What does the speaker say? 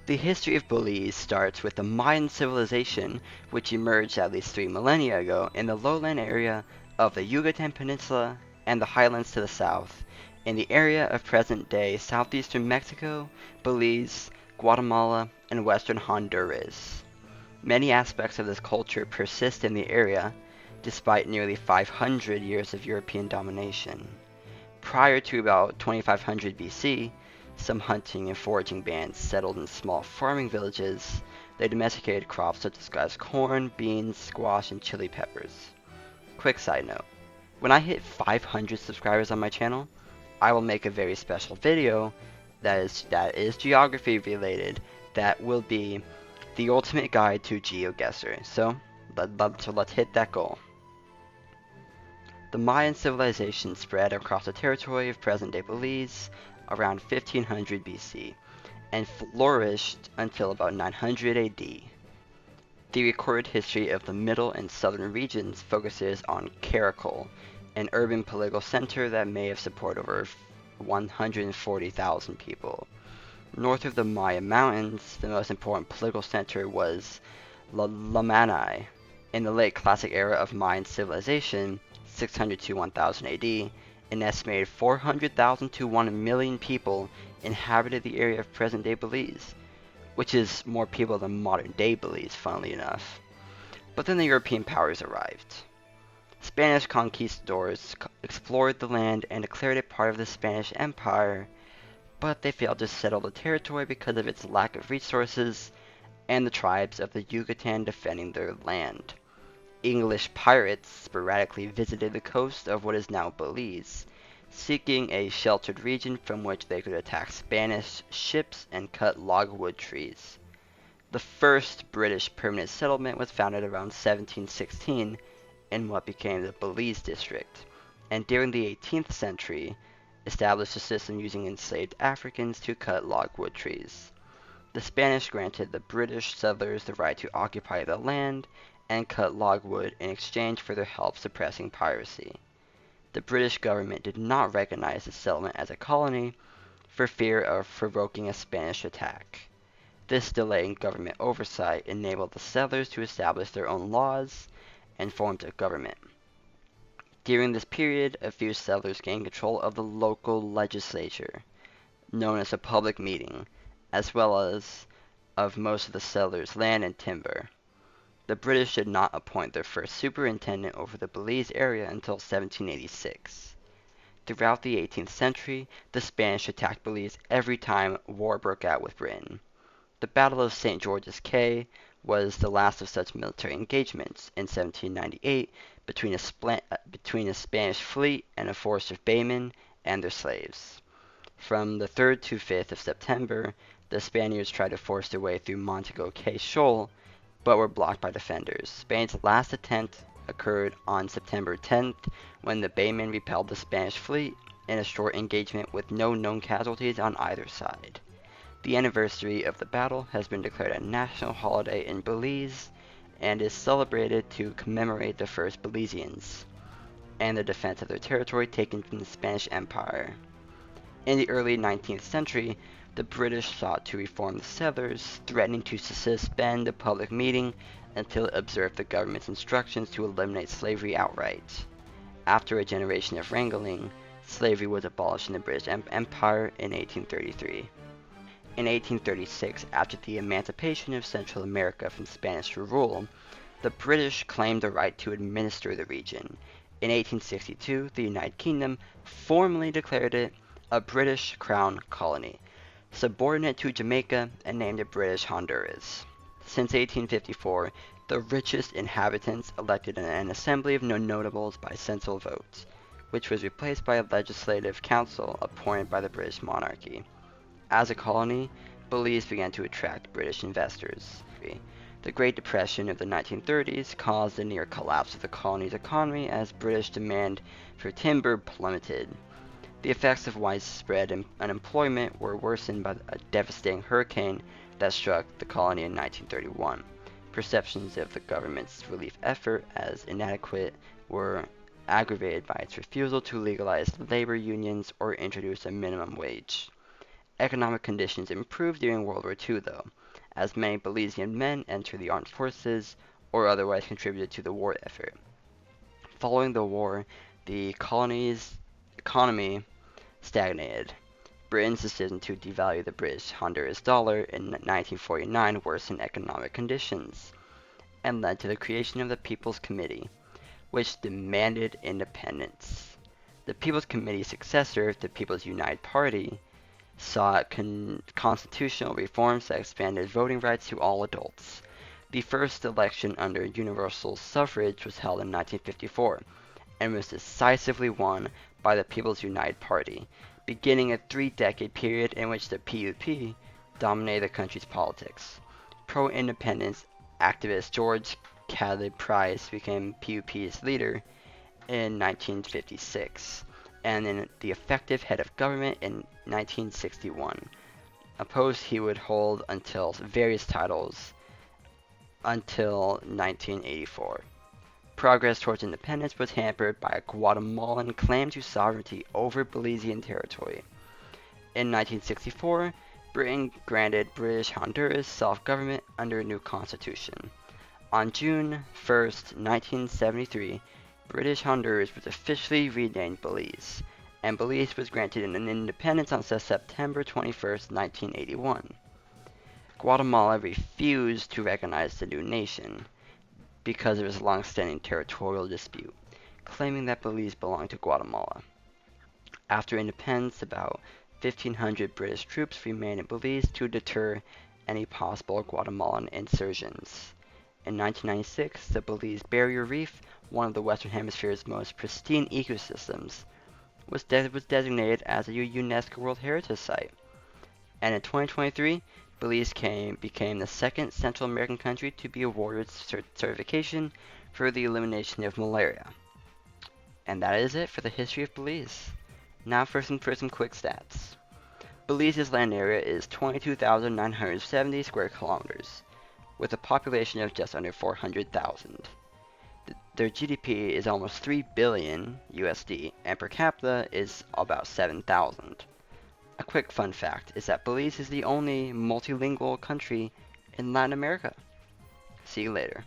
The history of Belize starts with the Mayan civilization, which emerged at least 3 millennia ago in the lowland area of the Yucatan Peninsula and the highlands to the south, in the area of present-day southeastern Mexico, Belize, Guatemala, and western Honduras. Many aspects of this culture persist in the area, despite nearly 500 years of European domination. Prior to about 2500 BC, some hunting and foraging bands settled in small farming villages. They domesticated crops such as corn, beans, squash, and chili peppers. Quick side note, when I hit 500 subscribers on my channel, I will make a very special video that is geography related, that will be the ultimate guide to GeoGuessr. So let's hit that goal. The Mayan civilization spread across the territory of present-day Belize around 1500 BC and flourished until about 900 AD. The recorded history of the middle and southern regions focuses on Karakol, an urban political center that may have supported over 140,000 people. North of the Maya Mountains, the most important political center was Lamanai. In the late Classic era of Mayan civilization, 600 to 1000 AD, an estimated 400,000 to 1 million people inhabited the area of present-day Belize, which is more people than modern-day Belize, funnily enough. But then the European powers arrived. Spanish conquistadors explored the land and declared it part of the Spanish Empire, but they failed to settle the territory because of its lack of resources and the tribes of the Yucatan defending their land. English pirates sporadically visited the coast of what is now Belize, seeking a sheltered region from which they could attack Spanish ships and cut logwood trees. The first British permanent settlement was founded around 1716 in what became the Belize district, and during the 18th century established a system using enslaved Africans to cut logwood trees. The Spanish granted the British settlers the right to occupy the land and cut logwood in exchange for their help suppressing piracy. The British government did not recognize the settlement as a colony for fear of provoking a Spanish attack. This delay in government oversight enabled the settlers to establish their own laws and forms of government. During this period, a few settlers gained control of the local legislature, known as a public meeting, as well as of most of the settlers' land and timber. The British did not appoint their first superintendent over the Belize area until 1786. Throughout the 18th century, the Spanish attacked Belize every time war broke out with Britain. The Battle of St. George's Caye was the last of such military engagements in 1798 between a Spanish fleet and a force of baymen and their slaves. From the 3rd to 5th of September, the Spaniards tried to force their way through Montego Cay Shoal, but were blocked by defenders. Spain's last attempt occurred on September 10th, when the baymen repelled the Spanish fleet in a short engagement with no known casualties on either side. The anniversary of the battle has been declared a national holiday in Belize and is celebrated to commemorate the first Belizeans and the defense of their territory taken from the Spanish Empire. In the early 19th century, the British sought to reform the settlers, threatening to suspend the public meeting until it observed the government's instructions to eliminate slavery outright. After a generation of wrangling, slavery was abolished in the British Empire in 1833. In 1836, after the emancipation of Central America from Spanish rule, the British claimed the right to administer the region. In 1862, the United Kingdom formally declared it a British Crown colony, subordinate to Jamaica, and named it British Honduras. Since 1854, the richest inhabitants elected an assembly of notables by central vote, which was replaced by a legislative council appointed by the British monarchy. As a colony, Belize began to attract British investors. The Great Depression of the 1930s caused the near collapse of the colony's economy as British demand for timber plummeted. The effects of widespread unemployment were worsened by a devastating hurricane that struck the colony in 1931. Perceptions of the government's relief effort as inadequate were aggravated by its refusal to legalize labor unions or introduce a minimum wage. Economic conditions improved during World War II, though. as many Belizean men entered the armed forces or otherwise contributed to the war effort. Following the war, the colony's economy stagnated. Britain's decision to devalue the British Honduras dollar in 1949 worsened economic conditions and led to the creation of the People's Committee, which demanded independence. The People's Committee's successor, the People's United Party, sought constitutional reforms that expanded voting rights to all adults. The first election under universal suffrage was held in 1954 and was decisively won by the People's United Party, beginning a three-decade period in which the PUP dominated the country's politics. Pro-independence activist George Caleb Price became PUP's leader in 1956, and then the effective head of government in 1961, a post he would hold until various titles until 1984. Progress towards independence was hampered by a Guatemalan claim to sovereignty over Belizean territory. In 1964, Britain granted British Honduras self-government under a new constitution. On June 1, 1973, British Honduras was officially renamed Belize, and Belize was granted an independence on September 21, 1981. Guatemala refused to recognize the new nation because of its long-standing territorial dispute, claiming that Belize belonged to Guatemala. After independence, about 1,500 British troops remained in Belize to deter any possible Guatemalan insurgents. In 1996, the Belize Barrier Reef, one of the Western Hemisphere's most pristine ecosystems, was designated as a UNESCO World Heritage Site. And in 2023, Belize became the second Central American country to be awarded certification for the elimination of malaria. And that is it for the history of Belize. Now for some quick stats. Belize's land area is 22,970 square kilometers, with a population of just under 400,000. Their GDP is almost 3 billion USD, and per capita is about 7,000. A quick fun fact is that Belize is the only multilingual country in Latin America. See you later.